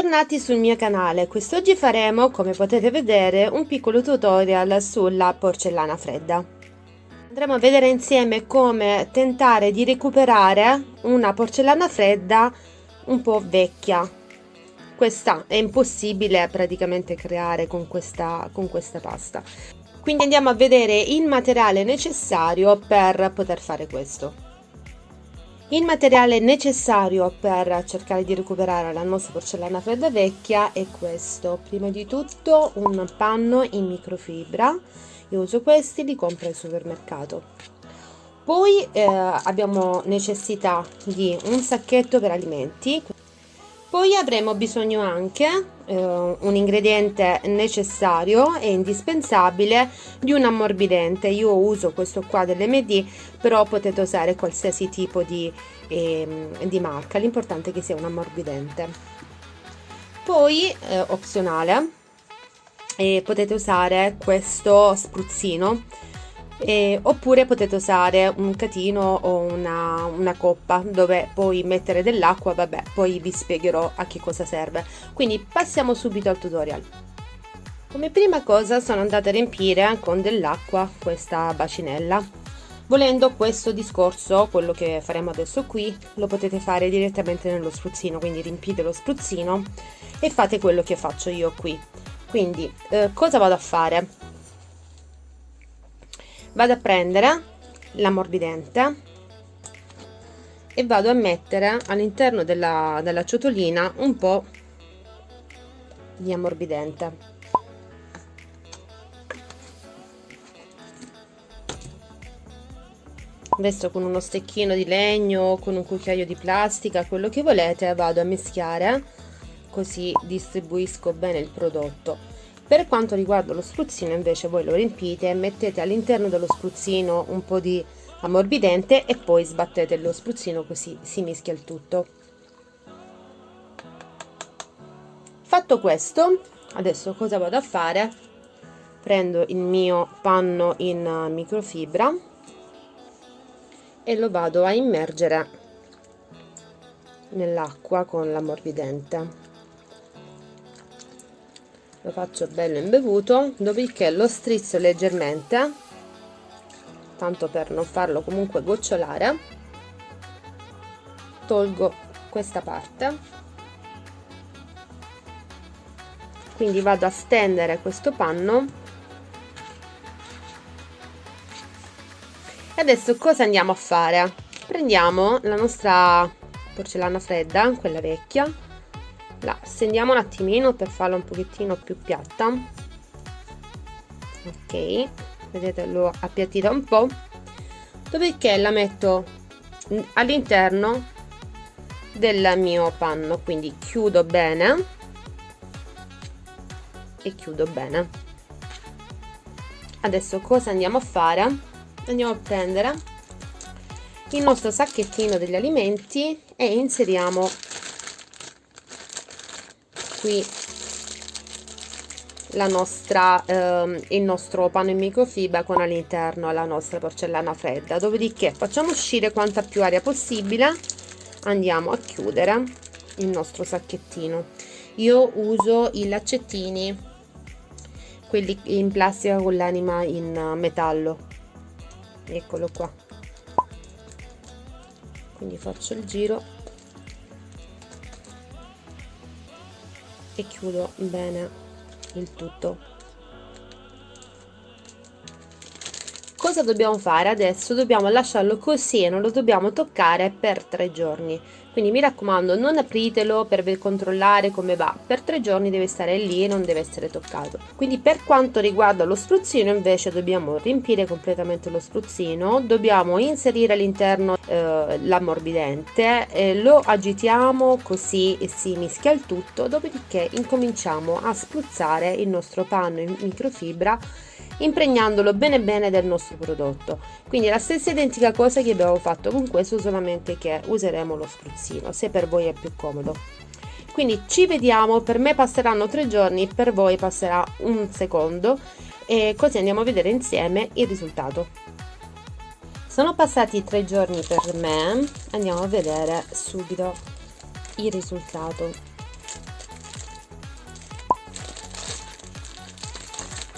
Bentornati sul mio canale. Quest'oggi faremo, come potete vedere, un piccolo tutorial sulla porcellana fredda. Andremo a vedere insieme come tentare di recuperare una porcellana fredda un po' vecchia. Questa è impossibile praticamente creare con questa pasta. Quindi andiamo a vedere il materiale necessario per poter fare questo. Il materiale necessario per cercare di recuperare la nostra porcellana fredda vecchia è questo. Prima di tutto un panno in microfibra, io uso questi, li compro al supermercato. Poi abbiamo necessità di un sacchetto per alimenti. Poi avremo bisogno anche un ingrediente necessario e indispensabile di un ammorbidente. Io uso questo qua dell'MD, però potete usare qualsiasi tipo di marca, l'importante è che sia un ammorbidente. Poi opzionale, potete usare questo spruzzino. Oppure potete usare un catino o una coppa dove poi mettere dell'acqua. Vabbè, poi vi spiegherò a che cosa serve. Quindi passiamo subito al tutorial. Come prima cosa sono andata a riempire con dell'acqua questa bacinella. Volendo, questo discorso, quello che faremo adesso qui, lo potete fare direttamente nello spruzzino, quindi riempite lo spruzzino e fate quello che faccio io qui. Quindi cosa vado a fare? Vado a prendere l'ammorbidente e vado a mettere all'interno della ciotolina un po' di ammorbidente. Adesso con uno stecchino di legno, con un cucchiaio di plastica, quello che volete, vado a mischiare, così distribuisco bene il prodotto. Per quanto riguarda lo spruzzino, invece, voi lo riempite e mettete all'interno dello spruzzino un po' di ammorbidente e poi sbattete lo spruzzino, così si mischia il tutto. Fatto questo, adesso cosa vado a fare? Prendo il mio panno in microfibra e lo vado a immergere nell'acqua con l'ammorbidente. Lo faccio bello imbevuto, dopodiché lo strizzo leggermente, tanto per non farlo comunque gocciolare. Tolgo questa parte, quindi vado a stendere questo panno. E adesso cosa andiamo a fare? Prendiamo la nostra porcellana fredda, quella vecchia, la stendiamo un attimino per farla un pochettino più piatta. Ok, vedete, l'ho appiattita un po'. Dopodiché la metto all'interno del mio panno, quindi chiudo bene e chiudo bene. Adesso cosa andiamo a fare? Andiamo a prendere il nostro sacchettino degli alimenti e inseriamo qui il nostro panno in microfibra con all'interno la nostra porcellana fredda. Dopodiché facciamo uscire quanta più aria possibile, andiamo a chiudere il nostro sacchettino. Io uso i laccettini, quelli in plastica con l'anima in metallo, eccolo qua. Quindi faccio il giro e chiudo bene il tutto. Cosa dobbiamo fare adesso? Dobbiamo lasciarlo così e non lo dobbiamo toccare per 3 giorni. Quindi mi raccomando, non apritelo per controllare come va. Per 3 giorni deve stare lì e non deve essere toccato. Quindi per quanto riguarda lo spruzzino, invece, dobbiamo riempire completamente lo spruzzino, dobbiamo inserire all'interno l'ammorbidente, lo agitiamo così si mischia il tutto. Dopodiché incominciamo a spruzzare il nostro panno in microfibra, impregnandolo bene bene del nostro prodotto. Quindi la stessa identica cosa che abbiamo fatto con questo, solamente che useremo lo spruzzino, se per voi è più comodo. Quindi ci vediamo, per me passeranno 3 giorni, per voi passerà un secondo e così andiamo a vedere insieme il risultato. Sono passati 3 giorni per me, andiamo a vedere subito il risultato.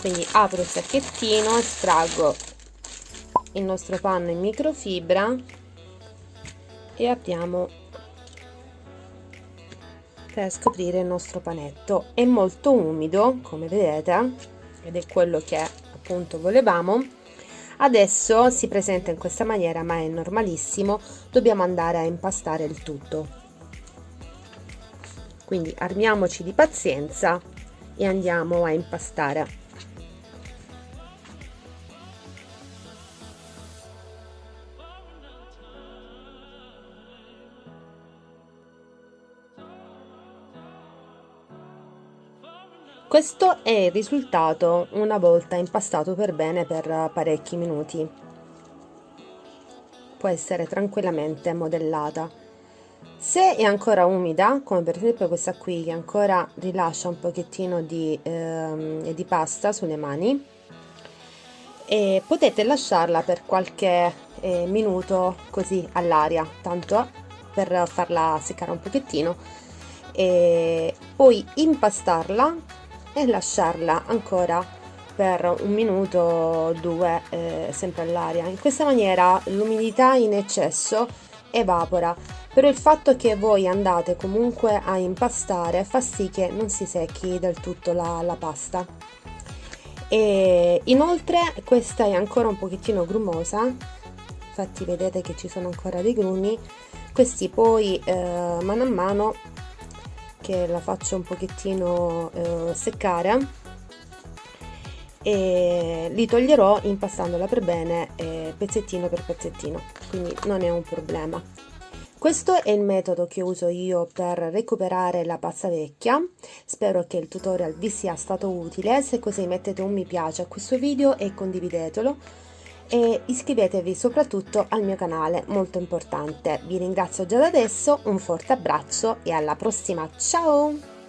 Quindi apro il sacchettino, estraggo il nostro panno in microfibra e apriamo per scoprire il nostro panetto. È molto umido, come vedete, ed è quello che appunto volevamo. Adesso si presenta in questa maniera, ma è normalissimo, dobbiamo andare a impastare il tutto. Quindi armiamoci di pazienza e andiamo a impastare. Questo è il risultato una volta impastato per bene per parecchi minuti. Può essere tranquillamente modellata. Se è ancora umida, come per esempio questa qui che ancora rilascia un pochettino di pasta sulle mani, e potete lasciarla per qualche minuto così all'aria, tanto per farla seccare un pochettino, e poi impastarla e lasciarla ancora per un minuto o due sempre all'aria. In questa maniera l'umidità in eccesso evapora, però il fatto che voi andate comunque a impastare fa sì che non si secchi del tutto la pasta. E inoltre questa è ancora un pochettino grumosa, infatti vedete che ci sono ancora dei grumi. Questi poi mano a mano che la faccio un pochettino seccare e li toglierò impastandola per bene pezzettino per pezzettino, quindi non è un problema. Questo è il metodo che uso io per recuperare la pasta vecchia. Spero che il tutorial vi sia stato utile. Se così mettete un mi piace a questo video e condividetelo, e iscrivetevi soprattutto al mio canale, molto importante. Vi ringrazio già da adesso, un forte abbraccio e alla prossima, ciao!